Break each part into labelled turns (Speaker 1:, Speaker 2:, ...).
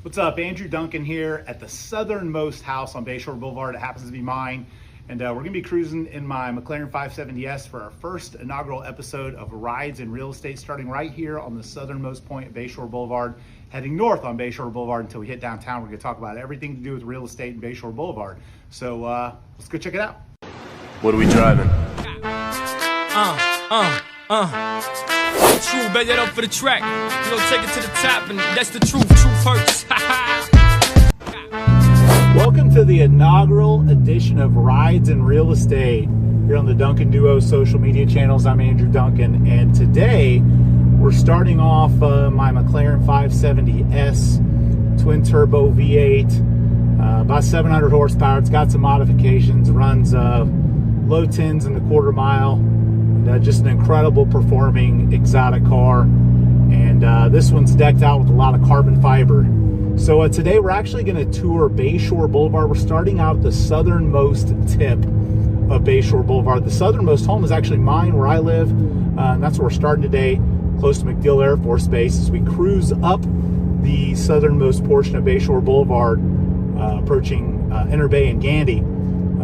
Speaker 1: What's up? Andrew Duncan here at the southernmost house on Bayshore Boulevard. It happens to be mine. And we're gonna be cruising in my McLaren 570s for our first inaugural episode of Rides in Real Estate, starting right here on the southernmost point of Bayshore Boulevard, heading north on Bayshore Boulevard until we hit downtown. We're gonna talk about everything to do with real estate in Bayshore Boulevard. So let's go check it out.
Speaker 2: What are we driving?
Speaker 3: True, bet that up for the track. You know, take it to the top, and that's the truth. Truth hurts.
Speaker 1: Welcome to the inaugural edition of Rides in Real Estate here on the Duncan Duo social media channels. I'm Andrew Duncan, and today we're starting off my McLaren 570s twin turbo V8, about 700 horsepower. It's got some modifications, runs low tens in the quarter mile. Just an incredible performing exotic car, and this one's decked out with a lot of carbon fiber. So today we're actually going to tour Bayshore Boulevard. We're starting out at the southernmost tip of Bayshore Boulevard. The southernmost home is actually mine, where I live, and that's where we're starting today, close to MacDill Air Force Base, as we cruise up the southernmost portion of Bayshore Boulevard, approaching Inner Bay and Gandy.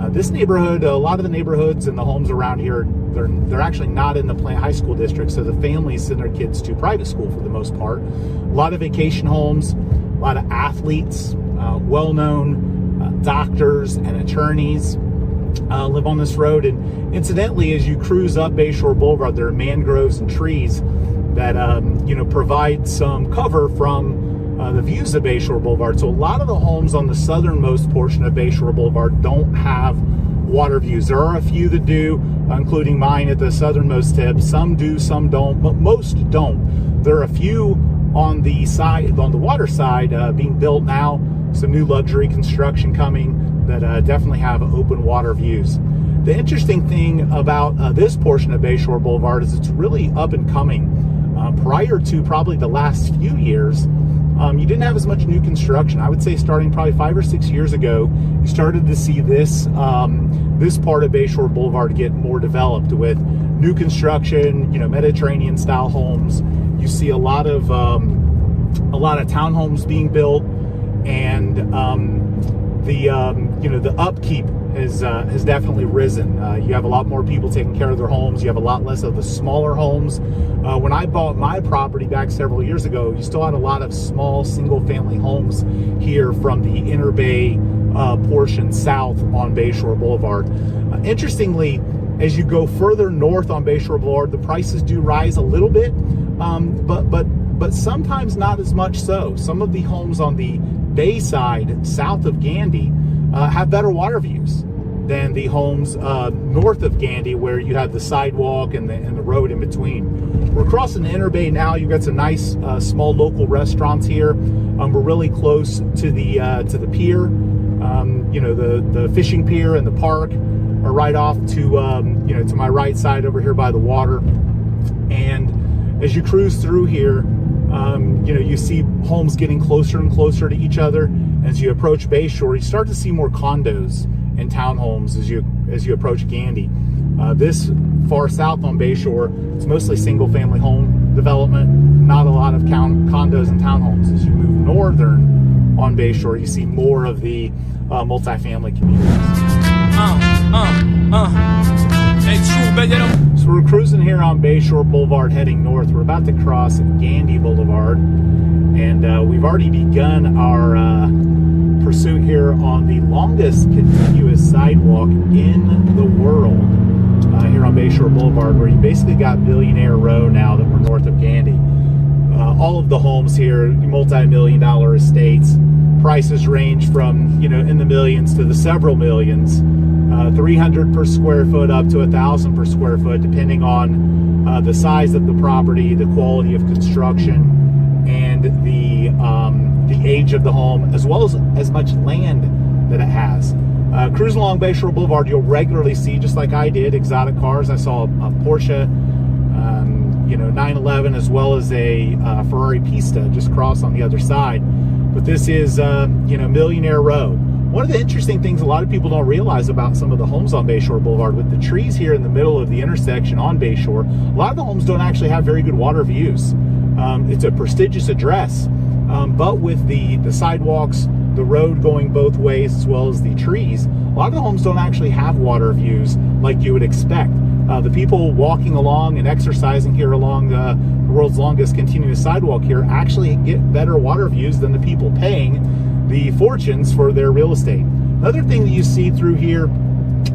Speaker 1: This neighborhood, a lot of the neighborhoods and the homes around here, they're actually not in the Plant High School district, so the families send their kids to private school for the most part. A lot of vacation homes, a lot of athletes, well-known doctors and attorneys live on this road. And incidentally, as you cruise up Bayshore Boulevard, there are mangroves and trees that provide some cover from the views of Bayshore Boulevard. So a lot of the homes on the southernmost portion of Bayshore Boulevard don't have water views. There are a few that do, including mine at the southernmost tip. Some do, some don't, but most don't. There are a few on the side, on the water side, being built now. Some new luxury construction coming that definitely have open water views. The interesting thing about this portion of Bayshore Boulevard is it's really up and coming. Prior to probably the last few years, you didn't have as much new construction. I would say starting probably 5 or 6 years ago, you started to see this this part of Bayshore Boulevard get more developed with new construction, Mediterranean style homes. You see a lot of townhomes being built, and the upkeep has definitely risen. You have a lot more people taking care of their homes. You have a lot less of the smaller homes. When I bought my property back several years ago, you still had a lot of small single-family homes here from the Inner Bay portion south on Bayshore Boulevard. Interestingly, as you go further north on Bayshore Boulevard, the prices do rise a little bit, but sometimes not as much so. Some of the homes on the bay side, south of Gandy, have better water views than the homes north of Gandy, where you have the sidewalk and the road in between. We're crossing the Inner Bay now. You've got some nice small local restaurants here. We're really close to the pier. The fishing pier and the park are right off to my right side over here by the water. And as you cruise through here, you see homes getting closer and closer to each other. As you approach Bayshore, you start to see more condos and townhomes as you approach Gandy. This far south on Bayshore, it's mostly single-family home development, not a lot of condos and townhomes. As you move northern on Bayshore, you see more of the multifamily communities. So we're cruising here on Bayshore Boulevard heading north. We're about to cross Gandy Boulevard, and we've already begun our pursuit here on the longest continuous sidewalk in the world here on Bayshore Boulevard, where you basically got Millionaire Row now that we're north of Gandy. All of the homes here, multi-million-dollar estates. Prices range from, in the millions to the several millions. 300 per square foot up to 1,000 per square foot, depending on the size of the property, the quality of construction, and the age of the home, as well as much land that it has. Cruising along Bayshore Boulevard, you'll regularly see, just like I did, exotic cars. I saw a Porsche 911, as well as a Ferrari Pista just cross on the other side. But this is Millionaire Row. One of the interesting things a lot of people don't realize about some of the homes on Bayshore Boulevard, with the trees here in the middle of the intersection on Bayshore, a lot of the homes don't actually have very good water views. It's a prestigious address, But with the sidewalks, the road going both ways, as well as the trees, a lot of the homes don't actually have water views like you would expect. The people walking along and exercising here along the world's longest continuous sidewalk here actually get better water views than the people paying the fortunes for their real estate. Another thing that you see through here,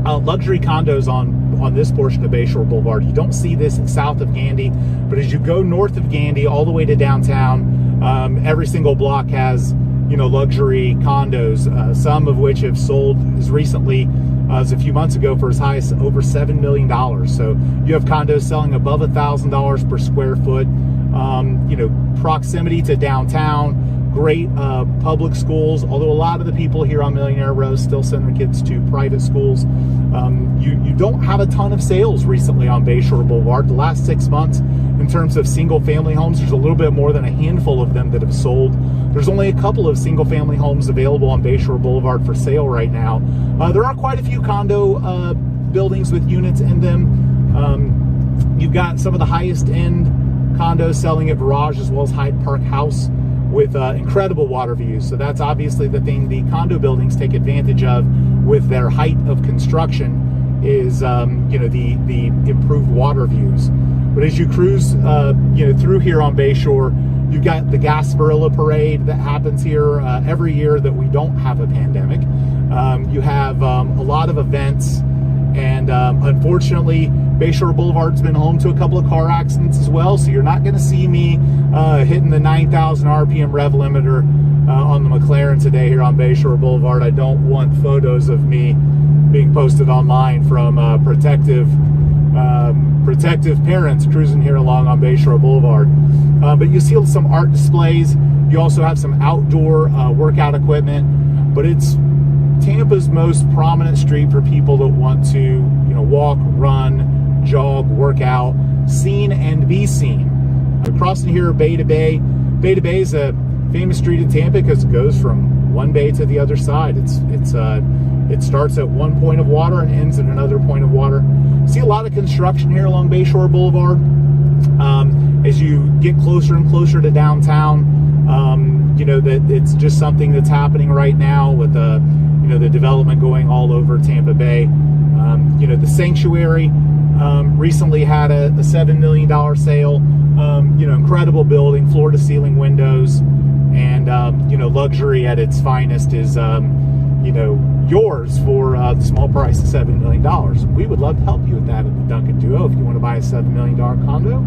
Speaker 1: luxury condos on this portion of Bayshore Boulevard. You don't see this south of Gandy, but as you go north of Gandy all the way to downtown, every single block has, you know, luxury condos, some of which have sold as recently as a few months ago for as high as over $7 million. So you have condos selling above $1,000 per square foot. You know, proximity to downtown, great public schools, although a lot of the people here on Millionaire Row still send their kids to private schools. You don't have a ton of sales recently on Bayshore Boulevard. The last 6 months, in terms of single family homes, there's a little bit more than a handful of them that have sold. There's only a couple of single family homes available on Bayshore Boulevard for sale right now. There are quite a few condo buildings with units in them. You've got some of the highest end condos selling at Virage, as well as Hyde Park House, with incredible water views. So that's obviously the thing the condo buildings take advantage of with their height of construction is, you know, the improved water views. But as you cruise, you know, through here on Bayshore, you've got the Gasparilla Parade that happens here every year that we don't have a pandemic. You have a lot of events, and unfortunately, Bayshore Boulevard's been home to a couple of car accidents as well, so you're not going to see me hitting the 9,000 RPM rev limiter on the McLaren today here on Bayshore Boulevard. I don't want photos of me being posted online from protective parents cruising here along on Bayshore Boulevard. But you see some art displays. You also have some outdoor workout equipment, but it's Tampa's most prominent street for people that want to, you know, walk, run, jog, work out, seen and be seen. Crossing here Bay to Bay. Bay to Bay is a famous street in Tampa because it goes from one bay to the other side. It starts at one point of water and ends at another point of water. See a lot of construction here along Bayshore Boulevard. As you get closer and closer to downtown, you know, that it's just something that's happening right now with you know, the development going all over Tampa Bay. You know, the Sanctuary recently had a $7 million sale. You know, incredible building, floor to ceiling windows, and you know, luxury at its finest is you know, yours for the small price of $7 million. We would love to help you with that at the Duncan Duo. If you want to buy a $7 million condo,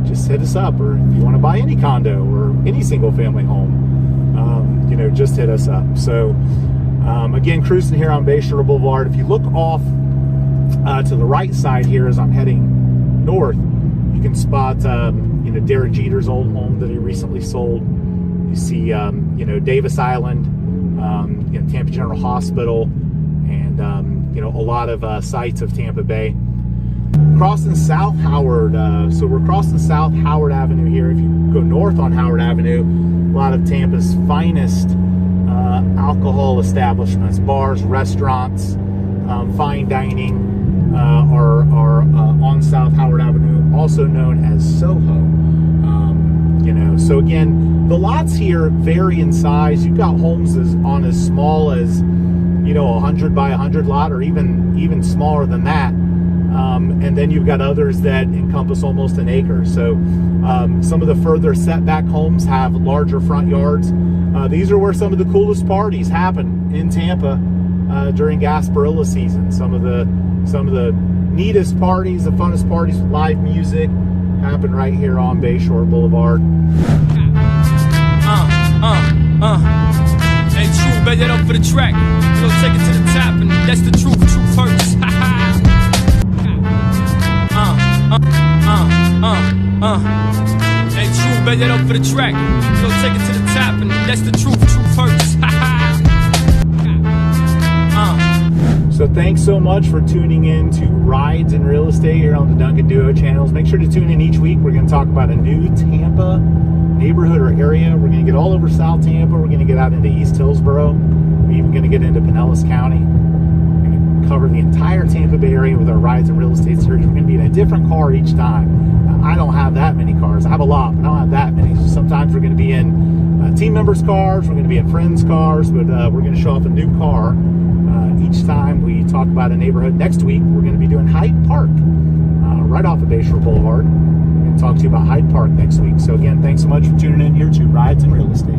Speaker 1: just hit us up. Or if you want to buy any condo or any single family home, you know, just hit us up. So again, cruising here on Bayshore Boulevard. If you look off to the right side here as I'm heading north, you can spot you know, Derek Jeter's old home that he recently sold. You see you know, Davis Island, you know, Tampa General Hospital, and you know, a lot of sites of Tampa Bay. Crossing South Howard, so we're crossing South Howard Avenue here. If you go north on Howard Avenue, a lot of Tampa's finest alcohol establishments, bars, restaurants, fine dining are on South Howard Avenue, also known as Soho. You know, so again, the lots here vary in size. You've got homes on as small as, you know, 100 by 100 lot, or even smaller than that. And then you've got others that encompass almost an acre. So some of the further setback homes have larger front yards. These are where some of the coolest parties happen in Tampa during Gasparilla season. Some of the neatest parties, the funnest parties with live music happen right here on Bayshore Boulevard.
Speaker 3: Hey, true, bet that up for the track. We'll take it to the top, and that's the truth. Truth hurts. Hey, true, bet that up for the track. We'll take it to the top, and that's the truth. Truth hurts.
Speaker 1: So thanks so much for tuning in to Rides in Real Estate here on the Duncan Duo channels. Make sure to tune in each week. We're going to talk about a new Tampa neighborhood or area. We're going to get all over South Tampa. We're going to get out into East Hillsborough. We're even going to get into Pinellas County. We're going to cover the entire Tampa Bay area with our Rides in Real Estate series. We're going to be in a different car each time. Now, I don't have that many cars. I have a lot, but I don't have that many. So sometimes we're going to be in team members' cars, we're going to be in friends' cars, but we're going to show off a new car each time we talk about a neighborhood. Next week, we're going to be doing Hyde Park, right off of Bayshore Boulevard. We're going to talk to you about Hyde Park next week. So again, thanks so much for tuning in here to Rides and Real Estate.